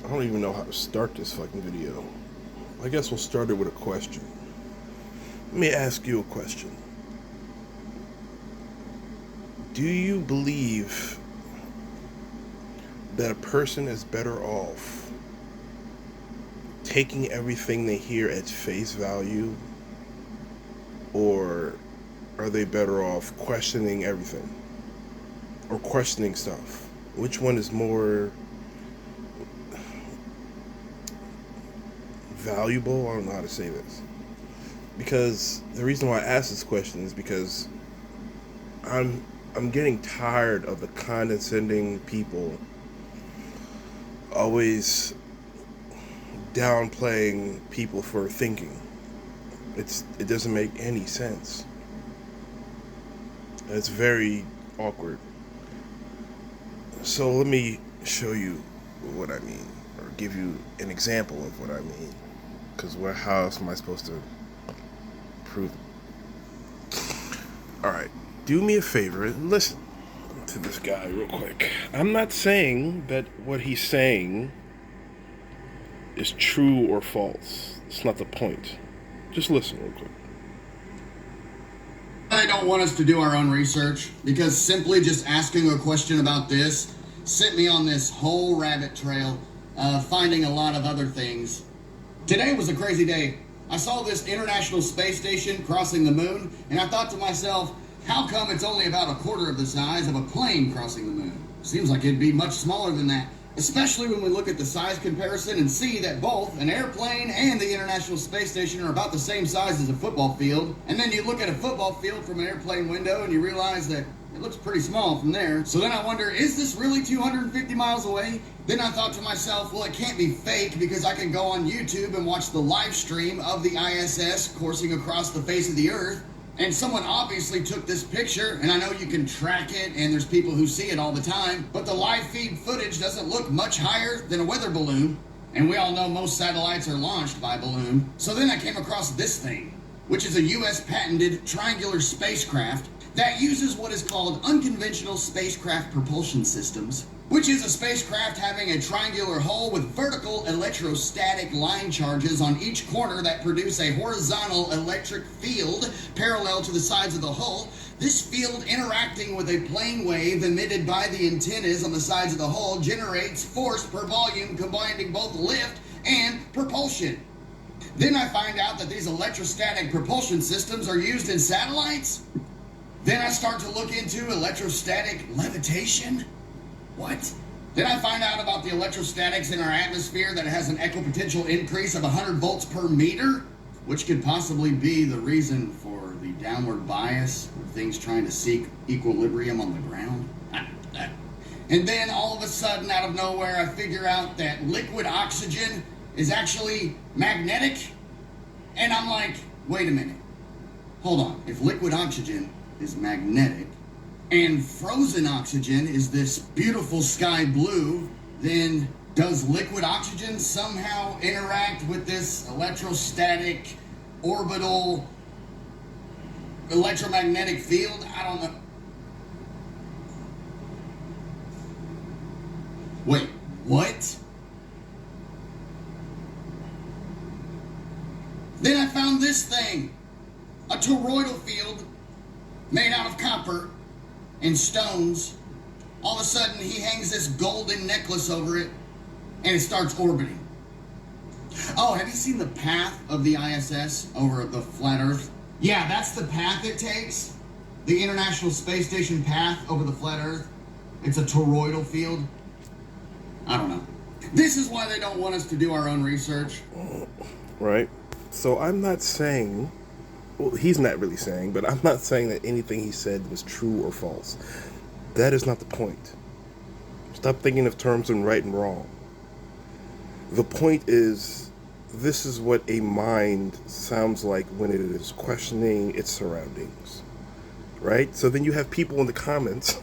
I don't even know how to start this fucking video. I guess we'll start it with a question. Let me ask you a question. Do you believe that a person is better off taking everything they hear at face value, or are they better off questioning everything or questioning stuff? Which one is more valuable? I don't know how to say this. Because the reason why I ask this question is because I'm getting tired of the condescending people always downplaying people for thinking. It doesn't make any sense. It's very awkward. So let me show you what I mean, or give you an example of what I mean. Because how else am I supposed to prove it? Alright, do me a favor and listen to this guy real quick. I'm not saying that what he's saying is true or false. It's not the point. Just listen real quick. I don't want us to do our own research, because simply just asking a question about this sent me on this whole rabbit trail, finding a lot of other things. Today was a crazy day. I saw this International Space Station crossing the moon, and I thought to myself, how come it's only about a quarter of the size of a plane crossing the moon? Seems like it'd be much smaller than that, especially when we look at the size comparison and see that both an airplane and the International Space Station are about the same size as a football field. And then you look at a football field from an airplane window and you realize that it looks pretty small from there. So then I wonder, is this really 250 miles away? Then I thought to myself, well, it can't be fake, because I can go on YouTube and watch the live stream of the ISS coursing across the face of the Earth. And someone obviously took this picture, and I know you can track it, and there's people who see it all the time, but the live feed footage doesn't look much higher than a weather balloon, and we all know most satellites are launched by balloon. So then I came across this thing, which is a US patented triangular spacecraft that uses what is called unconventional spacecraft propulsion systems, which is a spacecraft having a triangular hull with vertical electrostatic line charges on each corner that produce a horizontal electric field parallel to the sides of the hull. This field, interacting with a plane wave emitted by the antennas on the sides of the hull, generates force per volume, combining both lift and propulsion. Then I find out that these electrostatic propulsion systems are used in satellites. Then I start to look into electrostatic levitation. What? Then I find out about the electrostatics in our atmosphere, that it has an equipotential increase of 100 volts per meter, which could possibly be the reason for the downward bias of things trying to seek equilibrium on the ground. And then all of a sudden, out of nowhere, I figure out that liquid oxygen is actually magnetic. And I'm like, wait a minute. Hold on. If liquid oxygen is magnetic, and frozen oxygen is this beautiful sky blue, then does liquid oxygen somehow interact with this electrostatic orbital electromagnetic field? I don't know. Wait, what? Then I found this thing, a toroidal field made out of copper and stones. All of a sudden, he hangs this golden necklace over it, and it starts orbiting. Oh, have you seen the path of the ISS over the flat Earth? Yeah, that's the path it takes. The International Space Station path over the flat Earth. It's a toroidal field. I don't know. This is why they don't want us to do our own research. Right? So I'm not saying, well, he's not really saying, but I'm not saying that anything he said was true or false. That is not the point. Stop thinking of terms in right and wrong. The point is, this is what a mind sounds like when it is questioning its surroundings. Right? So then you have people in the comments.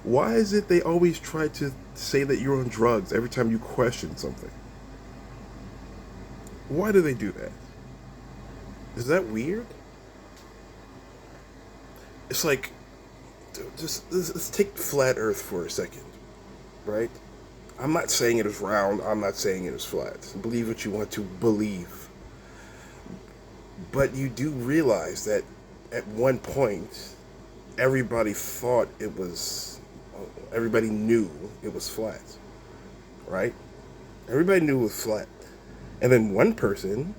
Why is it they always try to say that you're on drugs every time you question something? Why do they do that? Is that weird? It's like, just let's take flat Earth for a second. right? I'm not saying it is round. I'm not saying it is flat. Believe what you want to believe. But you do realize that at one point, everybody thought it was, everybody knew it was flat, right? Everybody knew it was flat. And then one person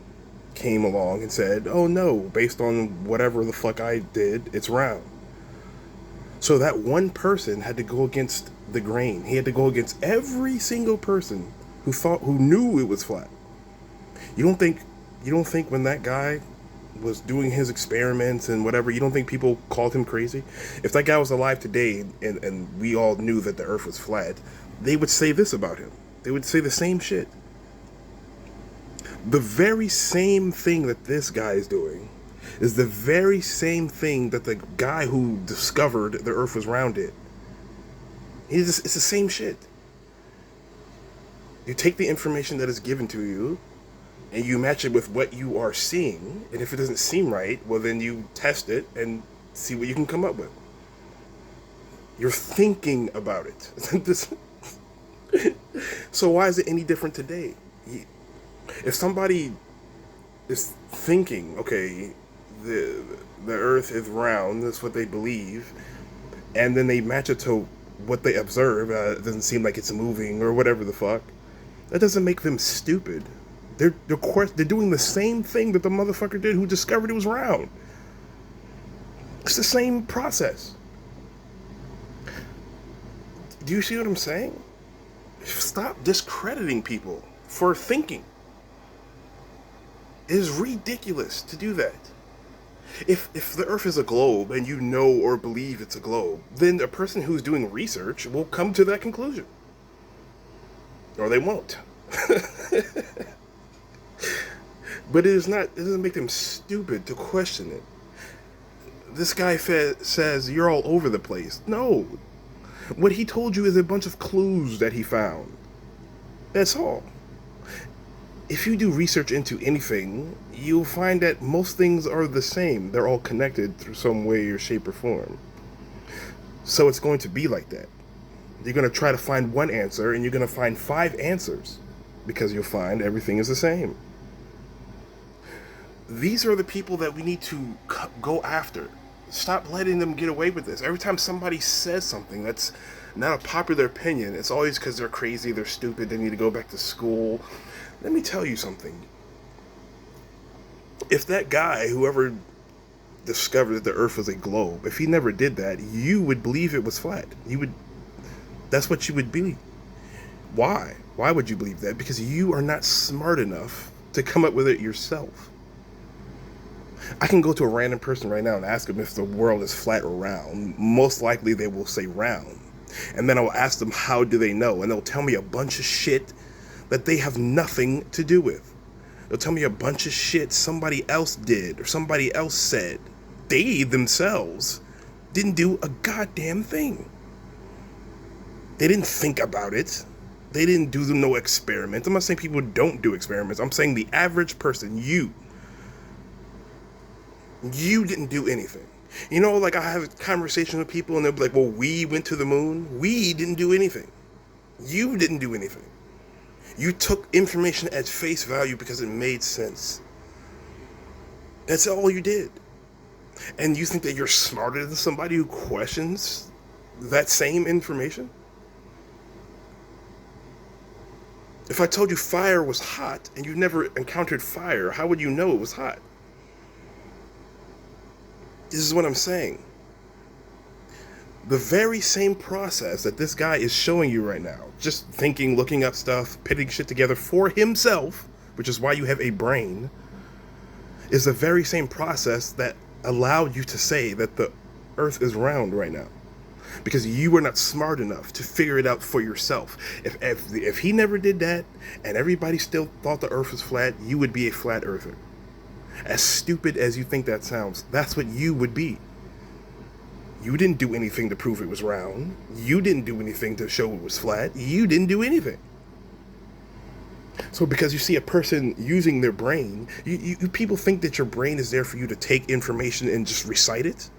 came along and said, oh no, based on whatever the fuck I did, it's round. So that one person had to go against the grain. He had to go against every single person who knew it was flat. You don't think when that guy was doing his experiments and whatever, you don't think people called him crazy? If that guy was alive today and we all knew that the earth was flat, they would say this about him. They would say the same shit. The very same thing that this guy is doing is the very same thing that the guy who discovered the earth was round did. It's the same shit. You take the information that is given to you and you match it with what you are seeing, and if it doesn't seem right, well then you test it and see what you can come up with. You're thinking about it. So why is it any different today? If somebody is thinking, okay, the earth is round, that's what they believe, and then they match it to what they observe, it doesn't seem like it's moving or whatever the fuck, that doesn't make them stupid. They're doing the same thing that the motherfucker did who discovered it was round. It's the same process. Do you see what I'm saying? Stop discrediting people for thinking. It is ridiculous to do that. If the earth is a globe and you know or believe it's a globe, then a person who's doing research will come to that conclusion. Or they won't. But it doesn't make them stupid to question it. This guy says you're all over the place. No. What he told you is a bunch of clues that he found. That's all. If you do research into anything, you'll find that most things are the same. They're all connected through some way or shape or form. So it's going to be like that. You're going to try to find one answer, and you're going to find 5 answers, because you'll find everything is the same. These are the people that we need to go after. Stop letting them get away with this. Every time somebody says something that's not a popular opinion, it's always because they're crazy, they're stupid, they need to go back to school. Let me tell you something. If that guy, whoever discovered that the earth was a globe, if he never did that, you would believe it was flat. That's what you would believe. Why? Why would you believe that? Because you are not smart enough to come up with it yourself. I can go to a random person right now and ask them if the world is flat or round. Most likely they will say round. And then I'll ask them how do they know, and they'll tell me a bunch of shit that they have nothing to do with. They'll tell me a bunch of shit somebody else did or somebody else said. They themselves didn't do a goddamn thing. They didn't think about it. They didn't do no experiment. I'm not saying people don't do experiments. I'm saying the average person, you didn't do anything. You know, like I have a conversation with people and they'll be like, well, we went to the moon. We didn't do anything. You didn't do anything. You took information at face value because it made sense. That's all you did. And you think that you're smarter than somebody who questions that same information? If I told you fire was hot and you never encountered fire, how would you know it was hot? This is what I'm saying. The very same process that this guy is showing you right now, just thinking, looking up stuff, putting shit together for himself, which is why you have a brain, is the very same process that allowed you to say that the earth is round right now. Because you were not smart enough to figure it out for yourself. If he never did that, and everybody still thought the earth was flat, you would be a flat earther. As stupid as you think that sounds, that's what you would be. You didn't do anything to prove it was round. You didn't do anything to show it was flat. You didn't do anything. So because you see a person using their brain, you people think that your brain is there for you to take information and just recite it?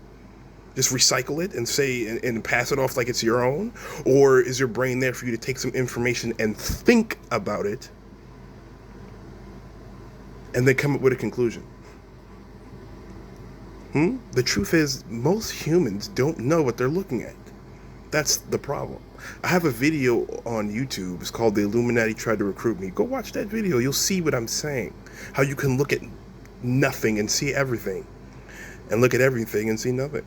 Just recycle it and say and pass it off like it's your own? Or is your brain there for you to take some information and think about it and then come up with a conclusion? The truth is, most humans don't know what they're looking at. That's the problem. I have a video on YouTube. It's called "The Illuminati Tried to Recruit Me." Go watch that video. You'll see what I'm saying. How you can look at nothing and see everything, and look at everything and see nothing.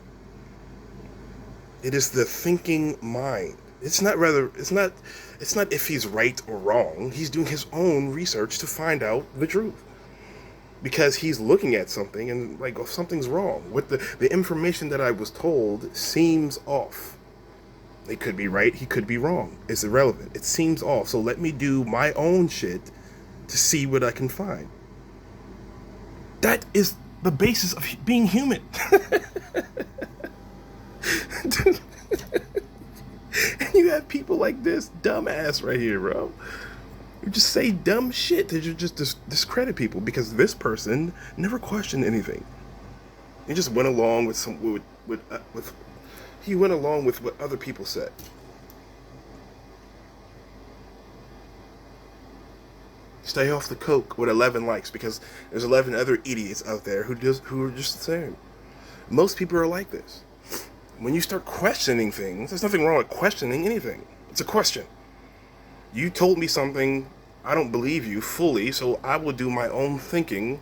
It is the thinking mind. It's not if he's right or wrong. He's doing his own research to find out the truth. Because he's looking at something and like, oh, something's wrong. With the information that I was told seems off. It could be right, he could be wrong. It's irrelevant. It seems off. So let me do my own shit to see what I can find. That is the basis of being human. And you have people like this dumbass right here, bro. You just say dumb shit to just discredit people because this person never questioned anything. He just went along with he went along with what other people said. Stay off the coke with 11 likes because there's 11 other idiots out there who are just the same. Most people are like this. When you start questioning things, there's nothing wrong with questioning anything. It's a question. You told me something, I don't believe you fully, so I will do my own thinking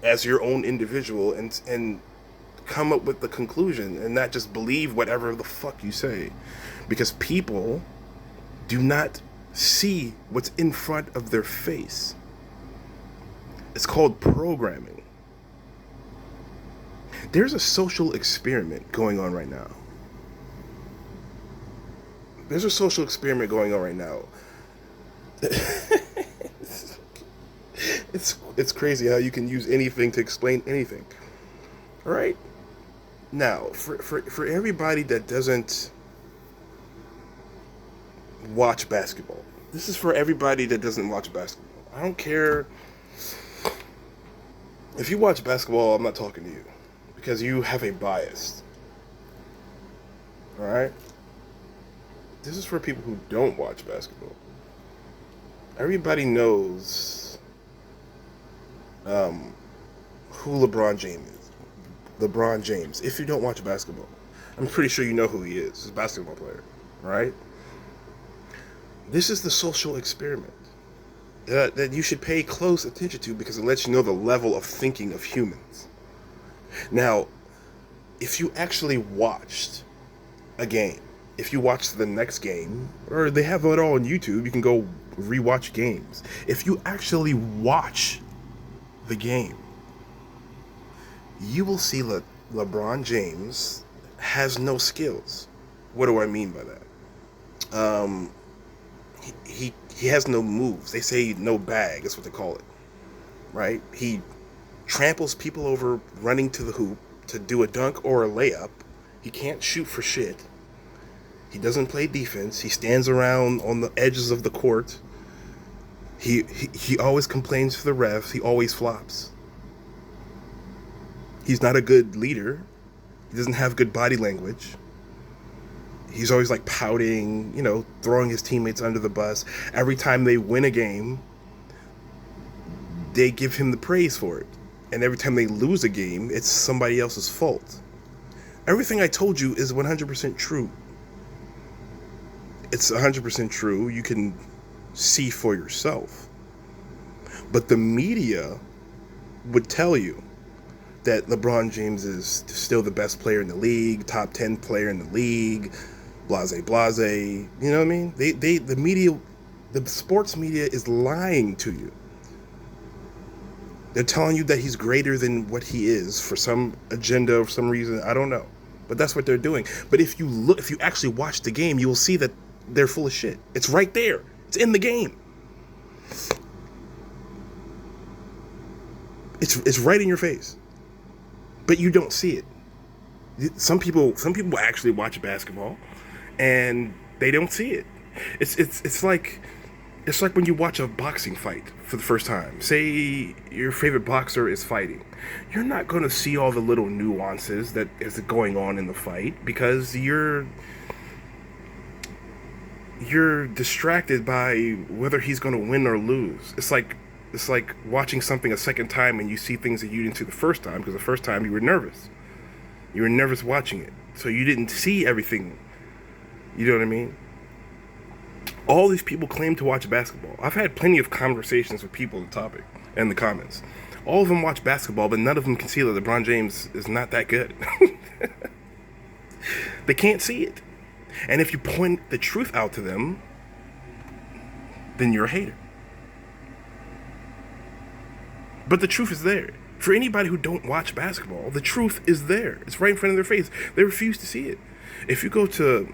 as your own individual and come up with the conclusion and not just believe whatever the fuck you say. Because people do not see what's in front of their face. It's called programming. There's a social experiment going on right now. There's a social experiment going on right now. It's crazy how you can use anything to explain anything. All right? Now, for everybody that doesn't watch basketball, this is for everybody that doesn't watch basketball. I don't care if you watch basketball. I'm not talking to you because you have a bias. All right? This is for people who don't watch basketball. Everybody knows who LeBron James is. LeBron James. If you don't watch basketball, I'm pretty sure you know who he is. He's a basketball player, right? This is the social experiment that you should pay close attention to because it lets you know the level of thinking of humans. Now, if you actually watched a game, if you watch the next game, or they have it all on YouTube, you can go rewatch games. If you actually watch the game, you will see that LeBron James has no skills. What do I mean by that? He has no moves. They say no bag, that's what they call it. Right? He tramples people over running to the hoop to do a dunk or a layup. He can't shoot for shit. He doesn't play defense. He stands around on the edges of the court. He always complains to the refs. He always flops. He's not a good leader. He doesn't have good body language. He's always like pouting, throwing his teammates under the bus. Every time they win a game, they give him the praise for it. And every time they lose a game, it's somebody else's fault. Everything I told you is 100% true. It's 100% true. You can see for yourself. But the media would tell you that LeBron James is still the best player in the league, top 10 player in the league, blase, blase. You know what I mean? The media, the sports media is lying to you. They're telling you that he's greater than what he is for some agenda or some reason. I don't know. But that's what they're doing. But if you actually watch the game, you will see that they're full of shit. It's right there. It's in the game. It's right in your face. But you don't see it. Some people actually watch basketball and they don't see it. It's like It's like when you watch a boxing fight for the first time. Say your favorite boxer is fighting. You're not going to see all the little nuances that is going on in the fight because you're distracted by whether he's going to win or lose. It's like watching something a second time and you see things that you didn't see the first time because the first time you were nervous. You were nervous watching it. So you didn't see everything. You know what I mean? All these people claim to watch basketball. I've had plenty of conversations with people on the topic and the comments. All of them watch basketball, but none of them can see that LeBron James is not that good. They can't see it. And if you point the truth out to them, then you're a hater. But the truth is there. For anybody who don't watch basketball, the truth is there. It's right in front of their face. They refuse to see it. If you go to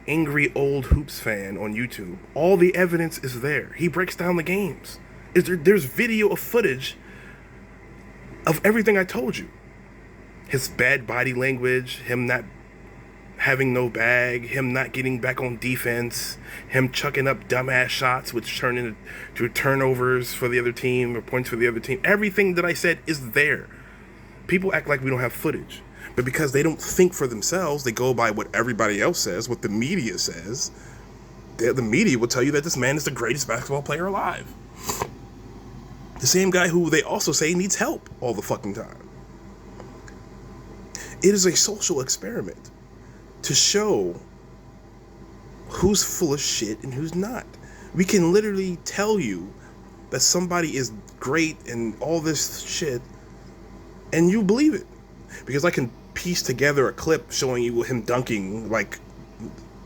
Angry Old Hoops Fan on YouTube, all the evidence is there. He breaks down the games. There's video of footage of everything I told you. His bad body language, him not having no bag, him not getting back on defense, him chucking up dumbass shots which turn into turnovers for the other team or points for the other team. Everything that I said is there. People act like we don't have footage. But because they don't think for themselves, they go by what everybody else says, what the media says. The media will tell you that this man is the greatest basketball player alive. The same guy who they also say needs help all the fucking time. It is a social experiment to show who's full of shit and who's not. We can literally tell you that somebody is great and all this shit, and you believe it. Because I can piece together a clip showing you him dunking like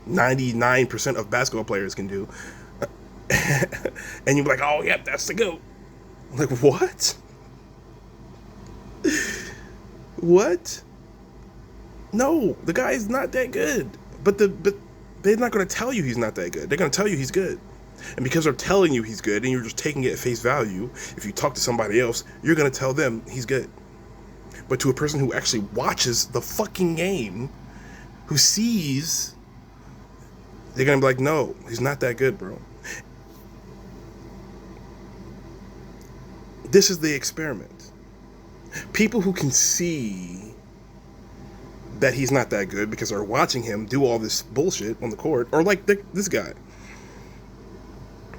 99% of basketball players can do. And you're like, oh, yep, that's the GOAT. I'm like, what? What? No, the guy's not that good. But they're not going to tell you he's not that good. They're going to tell you he's good. And because they're telling you he's good and you're just taking it at face value, if you talk to somebody else, you're going to tell them he's good. But to a person who actually watches the fucking game, who sees, they're going to be like, no, he's not that good, bro. This is the experiment. People who can see that he's not that good because they're watching him do all this bullshit on the court, or like this guy.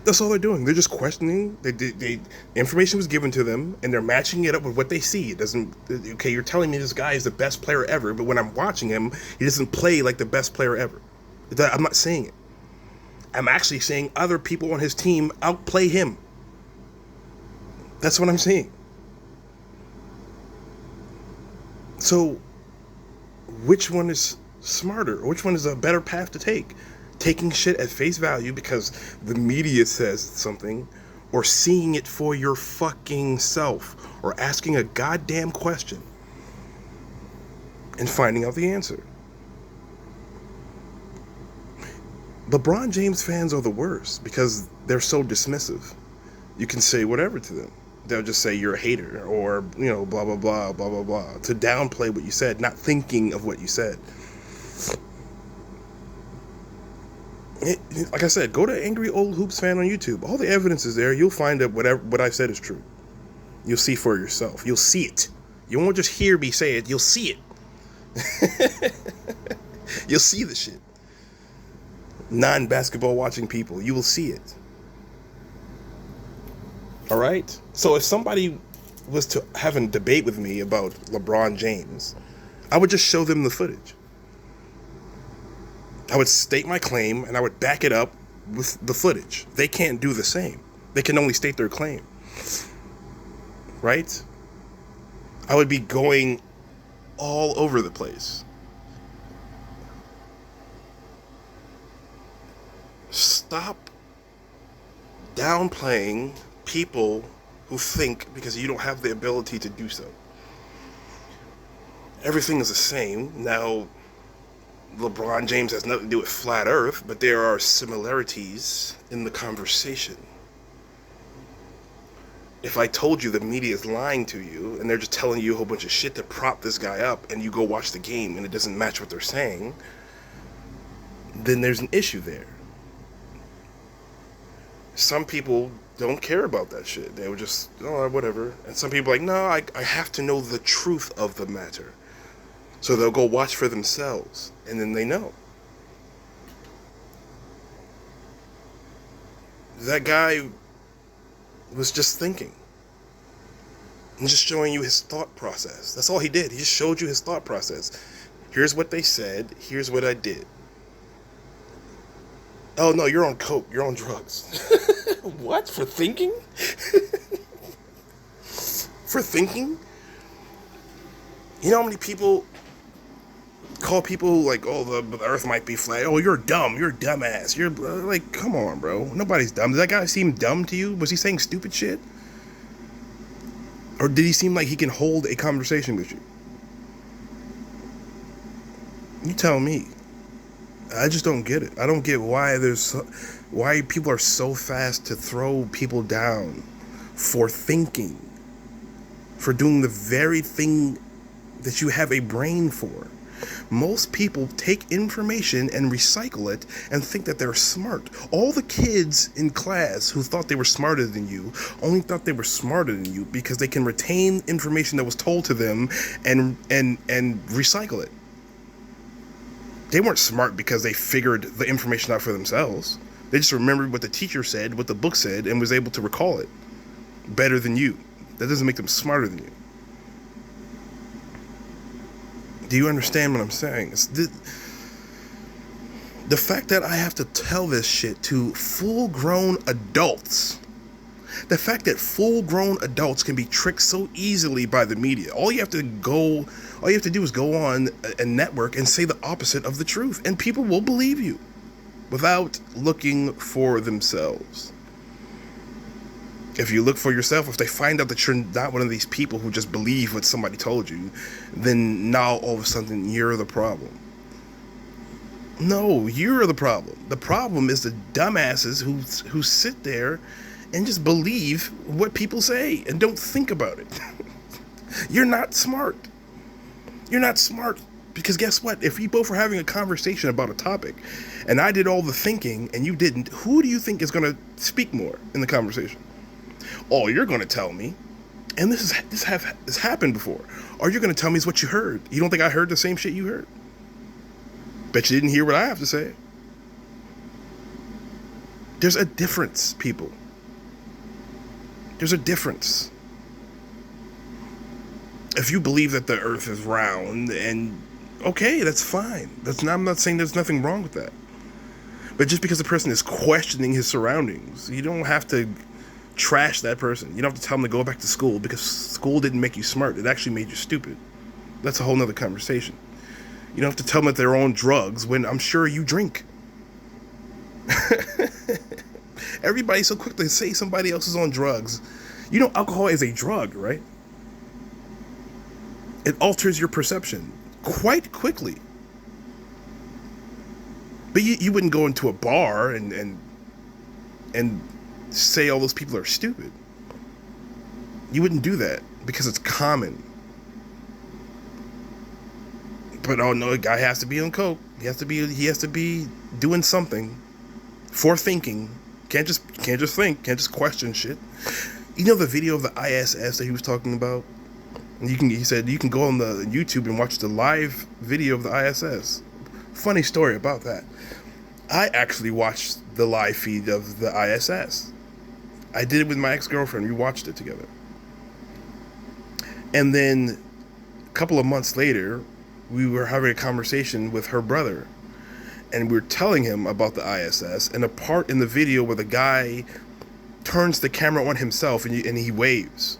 That's all they're doing. They're just questioning. The information was given to them, and they're matching it up with what they see. It doesn't. Okay, you're telling me this guy is the best player ever, but when I'm watching him, he doesn't play like the best player ever. I'm not saying it. I'm actually saying other people on his team outplay him. That's what I'm saying. So, which one is smarter? Which one is a better path to take? Taking shit at face value because the media says something, or seeing it for your fucking self, or asking a goddamn question and finding out the answer. LeBron James fans are the worst because they're so dismissive. You can say whatever to them. They'll just say you're a hater, or, you know, blah, blah, blah, blah, blah, blah, to downplay what you said, not thinking of what you said. Like I said, go to Angry Old Hoops Fan on YouTube. All the evidence is there. You'll find that what I said is true. You'll see for yourself. You'll see it. You won't just hear me say it. You'll see it. You'll see the shit. Non-basketball watching people, you will see it. All right? So if somebody was to have a debate with me about LeBron James, I would just show them the footage. I would state my claim, and I would back it up with the footage. They can't do the same. They can only state their claim. Right? I would be going all over the place. Stop downplaying people who think because you don't have the ability to do so. Everything is the same. Now, LeBron James has nothing to do with flat earth, but there are similarities in the conversation. If I told you the media is lying to you and they're just telling you a whole bunch of shit to prop this guy up, and you go watch the game and it doesn't match what they're saying, then there's an issue there. Some people don't care about that shit. They would just, oh, whatever. And some people are like, no, I have to know the truth of the matter. So they'll go watch for themselves, and then they know. That guy was just thinking and just showing you his thought process. That's all he did. He just showed you his thought process. Here's what they said. Here's what I did. Oh, no, you're on coke. You're on drugs. What? For thinking? For thinking? You know how many people call people like, oh, the earth might be flat. Oh, you're dumb. You're a dumbass. You're like, come on, bro. Nobody's dumb. Does that guy seem dumb to you? Was he saying stupid shit? Or did he seem like he can hold a conversation with you? You tell me. I just don't get it. I don't get why people are so fast to throw people down for thinking, for doing the very thing that you have a brain for. Most people take information and recycle it and think that they're smart. All the kids in class who thought they were smarter than you only thought they were smarter than you because they can retain information that was told to them and recycle it. They weren't smart because they figured the information out for themselves. They just remembered what the teacher said, what the book said, and was able to recall it better than you. That doesn't make them smarter than you. Do you understand what I'm saying? It's the fact that I have to tell this shit to full-grown adults. The fact that full-grown adults can be tricked so easily by the media. All you have to do is go on a network and say the opposite of the truth, and people will believe you without looking for themselves. If you look for yourself, if they find out that you're not one of these people who just believe what somebody told you, then now all of a sudden you're the problem. No, you're the problem. The problem is the dumbasses who sit there and just believe what people say and don't think about it. You're not smart. You're not smart because guess what? If we both were having a conversation about a topic and I did all the thinking and you didn't, who do you think is going to speak more in the conversation? All you're going to tell me, and this has happened before, all you're going to tell me is what you heard. You don't think I heard the same shit you heard? Bet you didn't hear what I have to say. There's a difference, people. There's a difference. If you believe that the earth is round, and okay, that's fine. I'm not saying there's nothing wrong with that. But just because the person is questioning his surroundings, you don't have to trash that person. You don't have to tell them to go back to school because school didn't make you smart. It actually made you stupid. That's a whole nother conversation. You don't have to tell them that they're on drugs when I'm sure you drink. Everybody's so quick to say somebody else is on drugs. You know, alcohol is a drug, right? It alters your perception quite quickly. But you wouldn't go into a bar and say all those people are stupid. You wouldn't do that because it's common. But oh no, a guy has to be on coke. He has to be doing something for thinking. Can't just think. Can't just question shit. You know the video of the f.i.s.h that he was talking about? And he said you can go on the YouTube and watch the live video of the f.i.s.h. Funny story about that. I actually watched the live feed of the f.i.s.h. I did it with my ex-girlfriend. We watched it together. And then a couple of months later, we were having a conversation with her brother. And we were telling him about the f.i.s.h. and a part in the video where the guy turns the camera on himself and he waves.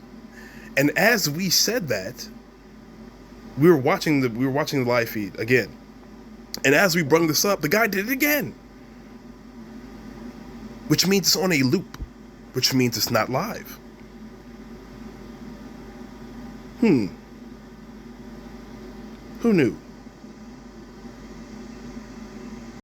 And as we said that, we were watching the live feed again. And as we brought this up, the guy did it again. Which means it's on a loop. Which means it's not live. Who knew?